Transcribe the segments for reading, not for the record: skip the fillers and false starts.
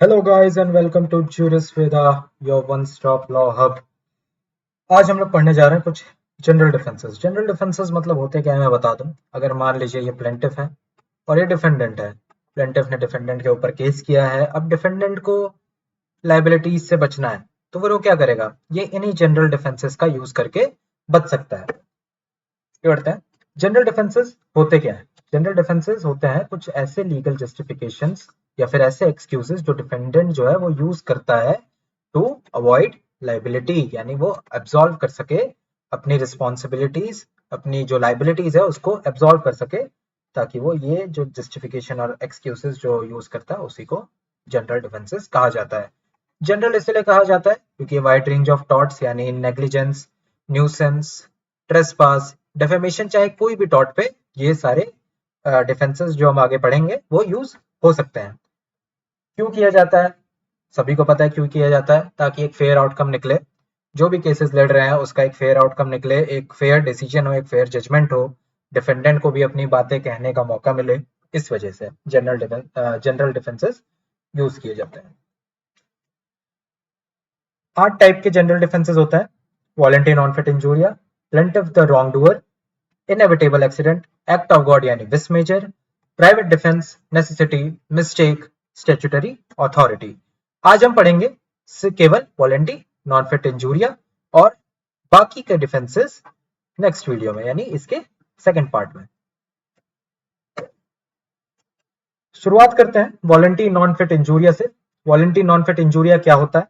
Hello guys and welcome to Jurisveda, your one-stop law hub। आज हम लोग पढ़ने जा रहे हैं कुछ जनरल डिफेंसेस। जनरल डिफेंसेस मतलब होते क्या है मैं बता दूं। अगर मान लीजिए ये प्लेंटिफ है और ये डिफेंडेंट है। प्लेंटिफ ने डिफेंडेंट के ऊपर केस किया है। अब डिफेंडेंट को लाइबिलिटीज से बचना है तो फिर वो क्या करेगा, ये इन्हीं जनरल डिफेंसेस का यूज करके बच सकता है। ये बढ़ते हैं। जनरल डिफेंसेस होते क्या है? जनरल डिफेंसेस होते हैं कुछ ऐसे लीगल जस्टिफिकेशंस या फिर ऐसे एक्सक्यूजेस जो डिफेंडेंट जो है वो यूज करता है टू अवॉइड लाइबिलिटी, यानी वो एब्सॉल्व कर सके अपनी रिस्पॉन्सिबिलिटीज, अपनी जो लाइबिलिटीज है उसको एब्सॉल्व कर सके, ताकि वो ये जो जस्टिफिकेशन और एक्सक्यूजेस जो यूज करता है उसी को जनरल डिफेंसेस कहा जाता है। जनरल इसलिए कहा जाता है क्योंकि वाइड रेंज ऑफ टॉर्ट्स यानी नेग्लिजेंस, न्यूसेंस, ट्रेसपास, डेफेमेशन, चाहे कोई भी टॉर्ट पे ये सारे डिफेंसेस जो हम आगे पढ़ेंगे वो यूज हो सकते हैं। क्यों किया जाता है? सभी को पता है क्यों किया जाता है, ताकि एक फेयर आउटकम निकले। जो भी केसेस लड़ रहे हैं उसका एक फेयर आउटकम निकले, एक फेयर डिसीजन हो, एक फेयर जजमेंट हो, डिफेंडेंट को भी अपनी बातें कहने का मौका मिले। इस वजह से जनरल डिफेंसेस यूज किए जाते हैं। 8 टाइप के जनरल डिफेंसेस होता है। Volenti non fit injuria, plaintiff the wrong doer, inevitable accident, act of God यानी vis major, private defence, necessity, mistake, statutory authority. आज हम पढ़ेंगे केवल वॉलंटरी नॉन फिट इंजूरिया और बाकी के डिफेंसेस नेक्स्ट वीडियो में, यानी इसके सेकंड पार्ट में। शुरुआत करते हैं वॉलंटरी नॉन फिट इंजूरिया से। वॉलंटरी नॉन फिट इंजूरिया क्या होता है?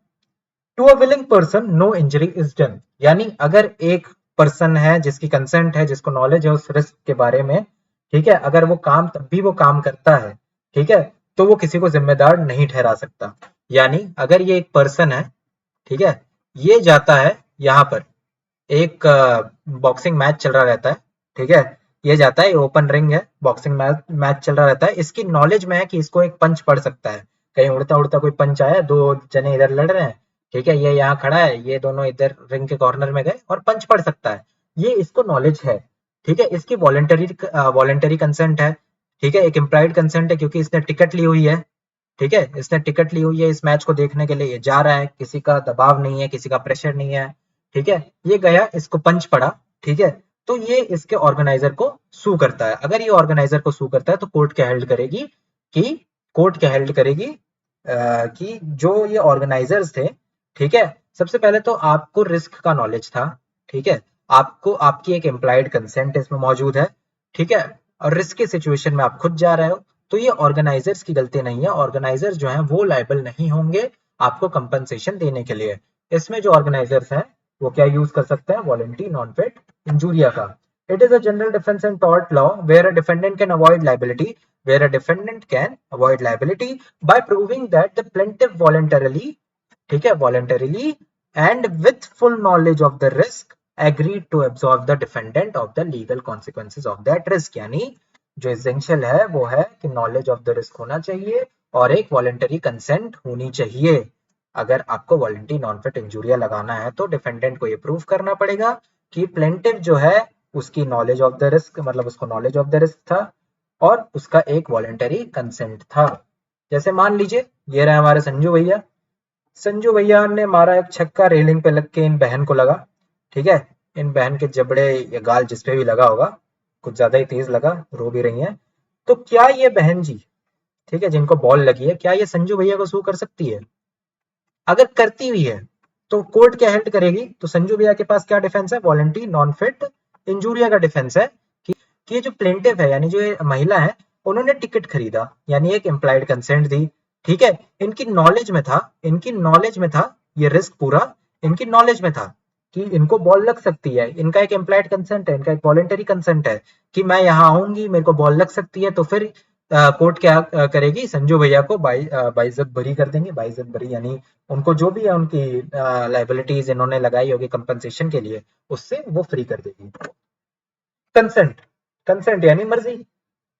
To a willing person no injury is done, यानी अगर एक पर्सन है जिसकी कंसेंट है, जिसको नॉलेज है उस रिस्क के बारे में, ठीक है, अगर वो काम तब भी वो काम करता है, ठीक है, तो वो किसी को जिम्मेदार नहीं ठहरा सकता। यानी अगर ये एक पर्सन है, ठीक है, ये जाता है यहाँ पर एक बॉक्सिंग मैच चल रहा रहता है, ठीक है, ये जाता है, ओपन रिंग है, बॉक्सिंग मैच चल रहा रहता है, इसकी नॉलेज में है कि इसको एक पंच पड़ सकता है, कहीं उड़ता उड़ता कोई पंच आया, दो जने इधर लड़ रहे हैं, ठीक है, ये यहाँ खड़ा है, ये दोनों इधर रिंग के कॉर्नर में गए और पंच पड़ सकता है, ये इसको नॉलेज है, ठीक है, इसकी वॉलेंटरी कंसेंट है, ठीक है, एक इम्प्लाइड कंसेंट है क्योंकि इसने टिकट ली हुई है, ठीक है, इसने टिकट ली हुई है इस मैच को देखने के लिए, ये जा रहा है, किसी का दबाव नहीं है, किसी का प्रेशर नहीं है, ठीक है, ये गया, इसको पंच पड़ा, ठीक है, तो ये इसके ऑर्गेनाइजर को सू करता है। अगर ये ऑर्गेनाइजर को सू करता है तो कोर्ट क्या हेल्ड करेगी कि कोर्ट क्या हेल्ड करेगी कि जो ये ऑर्गेनाइजर्स थे, ठीक है, सबसे पहले तो आपको रिस्क का नॉलेज था, ठीक है, आपको आपकी एक इम्प्लाइड कंसेंट इसमें मौजूद है, ठीक है, और रिस्क की सिचुएशन में आप खुद जा रहे हो, तो ये ऑर्गेनाइजर्स की गलती नहीं है, ऑर्गेनाइजर्स जो हैं वो लायबल नहीं होंगे आपको कंपनसेशन देने के लिए। इसमें जो ऑर्गेनाइजर्स हैं वो क्या यूज कर सकते हैं? वॉलंटरी नॉन फिट इंजूरिया का। It is a general defence in tort law where a defendant can avoid liability where a defendant can avoid liability by proving that the plaintiff voluntarily, ठीक है, voluntarily and with full knowledge of the risk agreed to absorb the defendant of the legal consequences of that risk। यानी जो essential है वो है कि knowledge of the risk होना चाहिए और एक वॉलंटरी कंसेंट होनी चाहिए। अगर आपको वॉलंटरी नॉन फिट इंजूरिया लगाना है तो डिफेंडेंट को ये प्रूव करना पड़ेगा कि प्लेंटिफ जो है उसकी नॉलेज ऑफ द रिस्क, मतलब उसको नॉलेज ऑफ द रिस्क था और उसका एक वॉलंटरी कंसेंट था। जैसे मान लीजिए ये रहे हमारे संजू भैया, संजू भैया ने मारा एक छक्का, रेलिंग पे लग के इन बहन को लगा, ठीक है, इन बहन के जबड़े या गाल जिस पे भी लगा होगा कुछ ज्यादा ही तेज लगा, रो भी रही हैं, तो क्या ये बहन जी, ठीक है, जिनको बॉल लगी है, क्या ये संजू भैया को सू कर सकती है? अगर करती हुई है तो कोर्ट क्या हेल्ड करेगी? तो संजू भैया के पास क्या डिफेंस है? वॉलंटरी नॉन फिट इंजूरिया का डिफेंस है कि ये जो प्लेंटिफ है यानी जो ये महिला है, उन्होंने टिकट खरीदा यानी एक इम्प्लाइड कंसेंट दी, ठीक है, इनकी नॉलेज में था, इनकी नॉलेज में था, ये रिस्क पूरा इनकी नॉलेज में था कि इनको बॉल लग सकती है, इनका एक इम्प्लाइड कंसेंट है, इनका एक वॉलंटरी कंसेंट है कि मैं यहाँ आऊंगी, मेरे को बॉल लग सकती है, तो फिर कोर्ट क्या करेगी? संजू भैया को बाइज्जत बरी कर देंगे। बाइज्जत बरी यानी उनको जो भी है उनकी लाइबिलिटीज इन्होंने लगाई होगी कंपनसेशन के लिए, उससे वो फ्री कर देगी। कंसेंट, कंसेंट यानी मर्जी।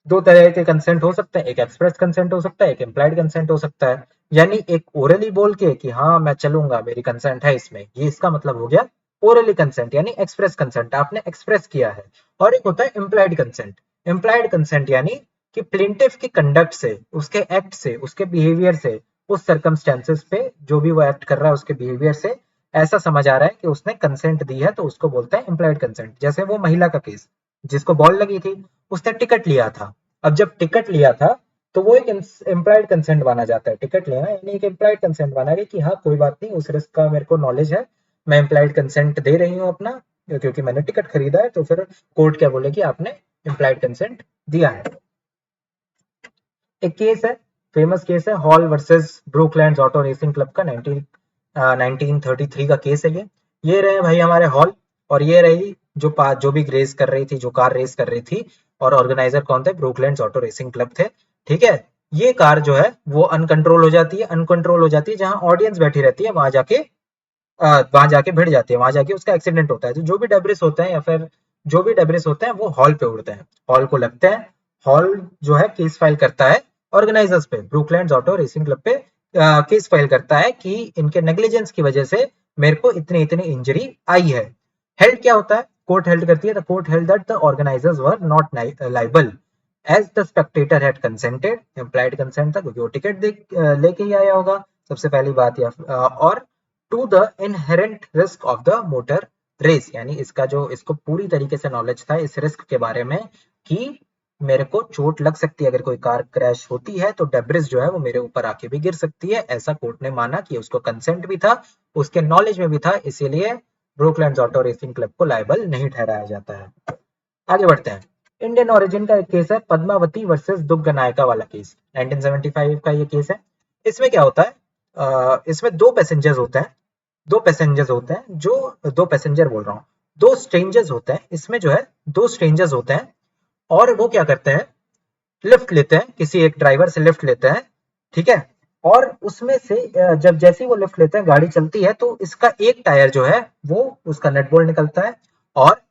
दो तरह के कंसेंट हो सकते हैं, एक एक्सप्रेस कंसेंट हो सकता है, एक इम्प्लाइड कंसेंट हो सकता है। यानी एक ओरली बोल के कि हाँ मैं चलूंगा, मेरी कंसेंट है इसमें, ये इसका मतलब हो गया ओरली कंसेंट यानी एक्सप्रेस कंसेंट, आपने एक्सप्रेस किया है। और एक होता है इम्प्लाइड कंसेंट। इम्प्लाइड कंसेंट यानी कि प्लेंटिफ की कंडक्ट से, उसके एक्ट से, उसके बिहेवियर से उस सर्कमस्टेंसेस पे जो भी वो एक्ट कर रहा है उसके बिहेवियर से ऐसा समझ आ रहा है कि उसने कंसेंट दी है, तो उसको बोलते हैं इम्प्लाइड कंसेंट। जैसे वो महिला का केस, जिसको बॉल लगी थी, उसने टिकट लिया था। अब जब टिकट लिया था तो वो एक इम्प्लाइड कंसेंट माना जाता है। टिकट लेना यानी एक इम्प्लाइड कंसेंट माना गया कि हाँ कोई बात नहीं, उस रिस्क का मेरे को नॉलेज है, मैं इम्प्लाइड कंसेंट दे रही हूँ अपना, क्योंकि मैंने टिकट खरीदा है। तो फिर कोर्ट क्या बोले कि आपने इम्प्लाइड कंसेंट दिया है। एक केस है, फेमस केस है, Hall versus Brookland Auto Racing Club का 1933 का केस है ये रहे भाई हमारे हॉल, और ये रही जो भी रेस कर रही थी, जो कार रेस कर रही थी, और ऑर्गेनाइजर कौन थे? ब्रुकलैंड ऑटो रेसिंग क्लब थे। ठीक है, ये कार जो है वो अनकंट्रोल हो जाती है, अनकंट्रोल हो जाती है, जहां ऑडियंस बैठी रहती है वहां जाके भिड़ जाती है, वहां जाके उसका एक्सीडेंट होता है। तो जो भी डेब्रिस होते हैं या फिर जो भी डेब्रिस होते हैं वो हॉल पे उड़ते हैं, हॉल को लगते हैं। हॉल जो है केस फाइल करता है ऑर्गेनाइजर्स पे, ब्रुकलैंड ऑटो रेसिंग क्लब पे केस फाइल करता है कि इनके नेग्लिजेंस की वजह से मेरे को इतनी इतनी इंजरी आई है। हेल्ड क्या होता है? कोर्ट हेल्ड करती है, the court held that the organisers were not liable as the spectator had consented, implied consent था क्योंकि वो टिकट लेके ही आया होगा, सबसे पहली बात। और to the inherent risk of the motor race, यानी इसको पूरी तरीके से नॉलेज था इस रिस्क के बारे में कि मेरे को चोट लग सकती है, अगर कोई कार क्रैश होती है तो डेब्रिस जो है वो मेरे ऊपर आके भी गिर सकती है। ऐसा कोर्ट ने माना कि उसको कंसेंट भी था, उसके नॉलेज में भी था, इसीलिए ब्रुकलैंड ऑटो रेसिंग क्लब को लायबल नहीं ठहराया जाता है। आगे बढ़ते हैं। इंडियन ओरिजिन का एक केस है, पद्मावती वर्सेस दुग्ग नायका वाला केस, 1975 का ये केस है। इसमें क्या होता है? इसमें दो पैसेंजर्स होते हैं, जो दो पैसेंजर बोल रहा हूँ, दो स्ट्रेंजर्स होते हैं। इसमें जो है दो स्ट्रेंजर्स होते हैं और वो क्या करते हैं, लिफ्ट लेते हैं, किसी एक ड्राइवर से लिफ्ट लेते हैं। ठीक है, और उसमें से जब जैसे ही वो लिफ्ट लेते हैं, गाड़ी चलती है, तो इसका एक टायर जो है वो उसका नट बोल्ट निकलता है और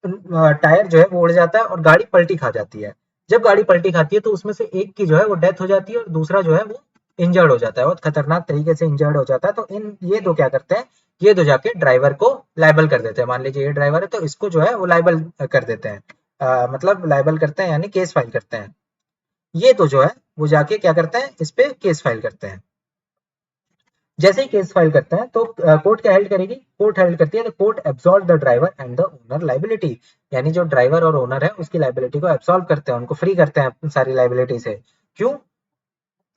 टायर जो है वो उड़ जाता है और गाड़ी पलटी खा जाती है। जब गाड़ी पलटी खाती है तो उसमें से एक की जो है वो डेथ हो जाती है और दूसरा जो है वो इंजर्ड हो जाता है, बहुत खतरनाक तरीके से इंजर्ड हो जाता है। तो ये दो क्या करते हैं, ये दो जाके ड्राइवर को लाइबल कर देते हैं। मान लीजिए ये ड्राइवर है तो इसको जो है वो लाइबल कर देते हैं, मतलब लाइबल करते हैं यानी केस फाइल करते हैं। ये तो जो है वो जाके क्या करते हैं, इस पे केस फाइल करते हैं। जैसे ही केस फाइल करते हैं तो कोर्ट क्या हेल्ड करेगी? कोर्ट हेल्ड करती है तो court absolve the driver and the owner liability, यानी जो ड्राइवर और ओनर है उसकी लाइबिलिटी को एब्सॉल्व करते हैं, उनको फ्री करते हैं सारी लाइबिलिटी से। क्यों?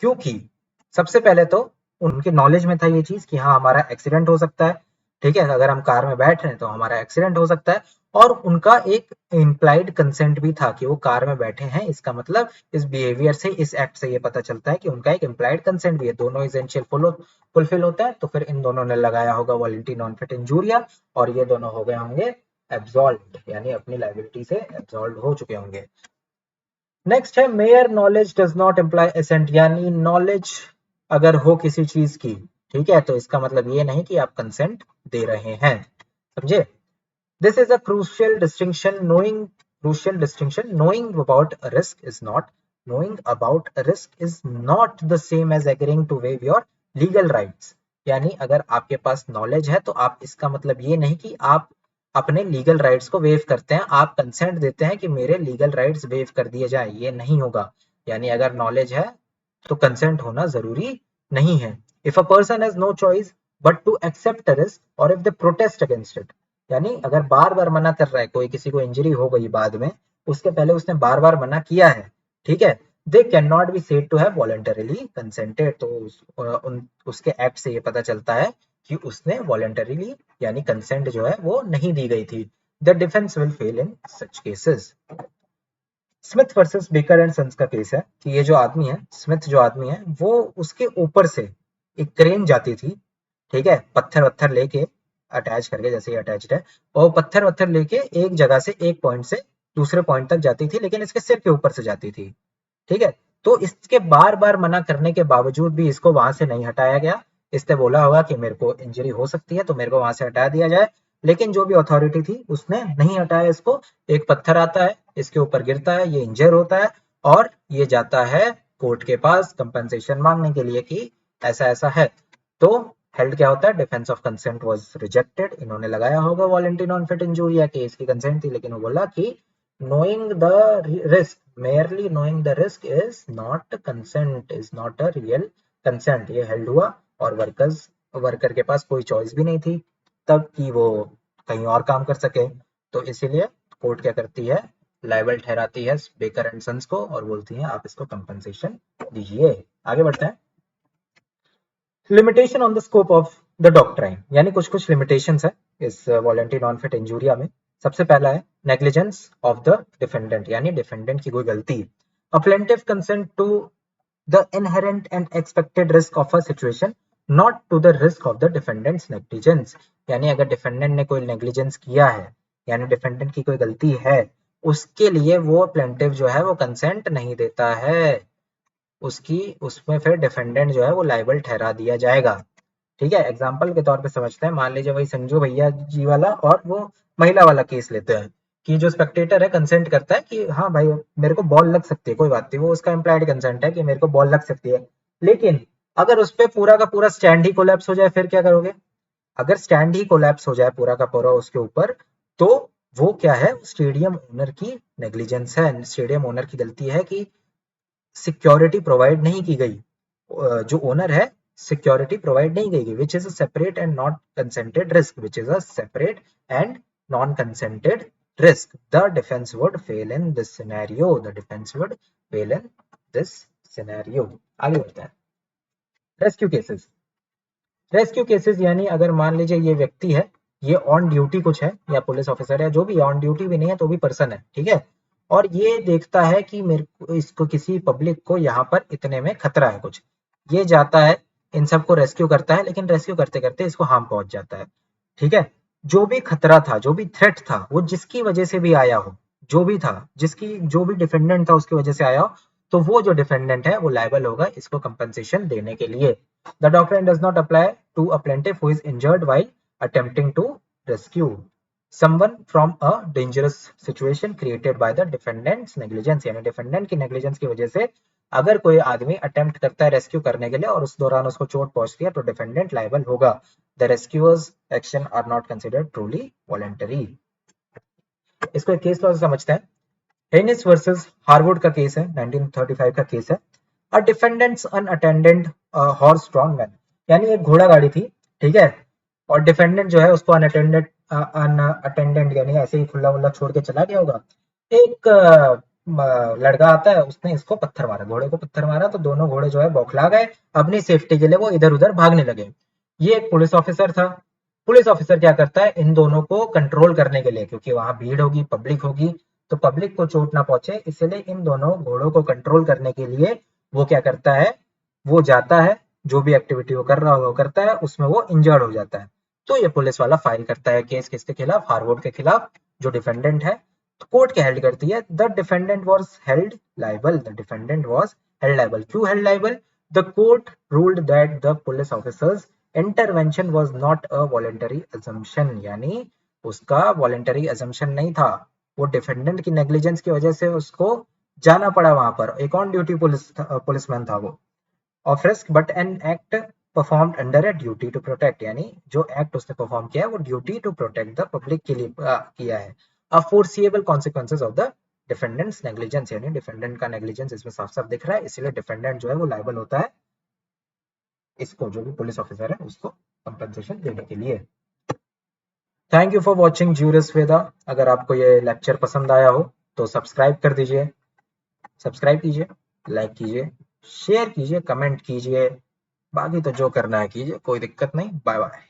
क्योंकि सबसे पहले तो उनके नॉलेज में था ये चीज कि हाँ हमारा एक्सीडेंट हो सकता है। ठीक है, अगर हम कार में बैठ रहे हैं तो हमारा एक्सीडेंट हो सकता है, और उनका एक इम्प्लाइड कंसेंट भी था कि वो कार में बैठे हैं। इसका मतलब इस बिहेवियर से, इस एक्ट से ये पता चलता है कि उनका एक इम्प्लाइड कंसेंट भी है। दोनों इसेंशियल फुलफिल होता है, तो फिर इन दोनों ने लगाया होगा वॉलंटरी नॉन फिट इंजूरिया, और ये दोनों हो गए होंगे एब्सॉल्व्ड, यानी अपनी लाइबिलिटी से एब्सॉल्व हो चुके होंगे। नेक्स्ट है mere knowledge does not imply assent, यानी नॉलेज अगर हो किसी चीज की, ठीक है, तो इसका मतलब ये नहीं कि आप कंसेंट दे रहे हैं। समझे? This is a crucial distinction. Knowing about a risk is not the same as agreeing to waive your legal rights. यानी अगर आपके पास नॉलेज है तो आप, इसका मतलब ये नहीं कि आप अपने लीगल राइट्स को वेव करते हैं, आप कंसेंट देते हैं कि मेरे लीगल राइट्स वेव कर दिए जाए, ये नहीं होगा। यानी अगर नॉलेज है तो कंसेंट होना जरूरी नहीं है। If a person has no choice but to accept a risk और if they protest against it, यानी अगर बार बार मना कर रहा है, कोई किसी को इंजरी हो गई बाद में, उसके पहले उसने बार बार मना किया है, ठीक है, they can not be said to have voluntarily consented. तो उसके एक्ट से ये पता चलता है कि उसने वॉलंटरीली यानी कंसेंट जो है वो नहीं दी गई थी। The defence will fail in such cases. Smith versus Baker and Sons का केस है कि ये जो आदमी है, स्मिथ जो आदमी है, वो उसके ऊपर से एक क्रेन जाती थी, ठीक है, पत्थर वत्थर लेके अटैच करके, जैसे ये अटैच्ड है, और पत्थर वत्थर लेके एक जगह से, एक पॉइंट से दूसरे पॉइंट तक जाती थी, लेकिन इसके सिर के ऊपर से जाती थी। ठीक है, तो इसके बार बार मना करने के बावजूद भी इसको वहां से नहीं हटाया गया। इसने बोला होगा कि मेरे को इंजरी हो सकती है तो मेरे को वहां से हटा दिया जाए, लेकिन जो भी अथॉरिटी थी उसने नहीं हटाया इसको। एक पत्थर आता है, इसके ऊपर गिरता है, ये इंजर होता है और ये जाता है कोर्ट के पास कंपनसेशन मांगने के लिए कि ऐसा ऐसा है। तो हेल्ड क्या होता है? Defence of consent was rejected. इन्होंने लगाया होगा वॉलंटरी नॉन फिट इंजूरिया के, इसकी कंसेंट थी, लेकिन वो बोला कि knowing the risk, merely knowing the risk is not consent, is not a real consent ये हेल्ड हुआ और वर्कर के पास कोई चॉइस भी नहीं थी तब कि वो कहीं और काम कर सके, तो इसीलिए कोर्ट क्या करती है, लायबल ठहराती है बेकर एंड सन्स को और बोलती है आप इसको कंपनसेशन दीजिए। आगे बढ़ते हैं। Limitation on the scope of the doctrine, यानी कुछ कुछ लिमिटेशंस है इस वॉलंटरी नॉन फिट इंजूरिया में। सबसे पहला है नेग्लिजेंस ऑफ द डिफेंडेंट, यानी डिफेंडेंट की कोई गलती। A plaintiff consent to the inherent and expected risk of a situation not to the risk of the defendant's negligence, यानी अगर डिफेंडेंट ने कोई नेग्लिजेंस किया है यानी डिफेंडेंट की कोई गलती है, उसके लिए वो प्लेंटिफ जो है वो कंसेंट नहीं देता है, उसकी उसमें फिर डिफेंडेंट जो है वो लायबल ठहरा दिया जाएगा। ठीक है, एग्जाम्पल के तौर पे समझते हैं। मान लीजिए वही संजू भैया जी वाला और वो महिला वाला केस लेते हैं कि जो स्पेक्टेटर है कंसेंट करता है कि हाँ भाई मेरे को बॉल लग सकती है, कोई बात नहीं, वो उसका इम्प्लाइड कंसेंट है कि मेरे को बॉल लग सकती है। लेकिन अगर उस पर पूरा का पूरा स्टैंड ही कोलैप्स हो जाए फिर क्या करोगे? अगर स्टैंड ही कोलैप्स हो जाए पूरा का पूरा उसके ऊपर, तो वो क्या है, स्टेडियम ओनर की नेग्लिजेंस है, स्टेडियम ओनर की गलती है कि सिक्योरिटी प्रोवाइड नहीं की गई। जो ओनर है सिक्योरिटी प्रोवाइड नहीं की गई, which is a separate and not consented risk, which is a separate and non consented risk. The defense would fail in this scenario. The defense would fail in this scenario. आगे बढ़ते हैं। Rescue cases. Rescue cases यानी अगर मान लीजिए ये व्यक्ति है, ये ऑन ड्यूटी कुछ है या पुलिस ऑफिसर है, जो भी ऑन ड्यूटी भी नहीं है तो भी पर्सन है, ठीक है, और ये देखता है कि मेरे को इसको किसी पब्लिक को यहाँ पर इतने में खतरा है कुछ, ये जाता है इन सबको रेस्क्यू करता है, लेकिन रेस्क्यू करते करते इसको हार्म पहुंच जाता है। ठीक है, जो भी खतरा था, जो भी थ्रेट था, वो जिसकी वजह से भी आया हो, जो भी था, जिसकी जो भी डिफेंडेंट था उसकी वजह से आया हो, तो वो जो डिफेंडेंट है वो लायबल होगा इसको कंपनसेशन देने के लिए। The doctrine does not apply to a plaintiff who is injured while attempting to rescue someone from a dangerous situation created by the defendant's negligence, यानी डिफेंडेंट की नेग्लिजेंस की वजह से अगर कोई आदमी अटेम्प्ट करता है रेस्क्यू करने के लिए और उस दौरान उसको चोट पहुंचती है तो डिफेंडेंट लायबल होगा। The rescuer's action are not considered truly voluntary. इसको एक केस लॉ से समझते हैं। हेनिस वर्सेस हार्वुड का केस है, 1935 का केस है। A defendant's unattended horse drawn man, यानी एक घोड़ा गाड़ी थी, ठीक है, और डिफेंडेंट जो है उसको अनअटेंडेड यानी ऐसे ही खुला वुल्ला छोड़ के चला गया होगा। एक लड़का आता है, उसने इसको पत्थर मारा, घोड़े को पत्थर मारा, तो दोनों घोड़े जो है बौखला गए, अपनी सेफ्टी के लिए वो इधर उधर भागने लगे। ये एक पुलिस ऑफिसर था। पुलिस ऑफिसर क्या करता है, इन दोनों को कंट्रोल करने के लिए, क्योंकि वहां भीड़ होगी, पब्लिक होगी, तो पब्लिक को चोट ना पहुंचे, इसलिए इन दोनों घोड़ों को कंट्रोल करने के लिए वो क्या करता है, वो जाता है, जो भी एक्टिविटी वो कर रहा हो वो करता है, उसमें वो इंजर्ड हो जाता है। तो ये पुलिस वाला फाइल करता है केस किसके खिलाफ, हार्वर्ड के खिलाफ, जो डिफेंडेंट है। तो कोर्ट क्या हेल्ड करती है, the defendant was held liable, the defendant was held liable. क्यों held liable? The court ruled that the police officer's intervention was not a voluntary assumption, यानी उसका वॉलेंटरी असम्पशन नहीं था, वो डिफेंडेंट की नेग्लिजेंस की वजह से उसको जाना पड़ा वहां पर, एक ऑन ड्यूटी पुलिसमैन था वो, of risk but an act performed under a duty to protect, यानी जो एक्ट उसने परफॉर्म किया है वो duty to protect the public के लिए किया है। A foreseeable consequences of the defendant's negligence, यानी डिफेंडेंट का नेग्लिजेंस इसमें साफ साफ दिख रहा है, इसलिए डिफेंडेंट जो है वो लायबल होता है इसको, जो भी पुलिस ऑफिसर है उसको कंपनसेशन देने के लिए। Thank you for watching Juris Veda. अगर आपको ये लेक्चर पसंद आया हो तो सब्सक्राइब कर दीजिए, सब्सक्राइब कीजिए, लाइक कीजिए, शेयर कीजिए, कमेंट कीजिए, बाकी तो जो करना है कीजिए, कोई दिक्कत नहीं। Bye bye.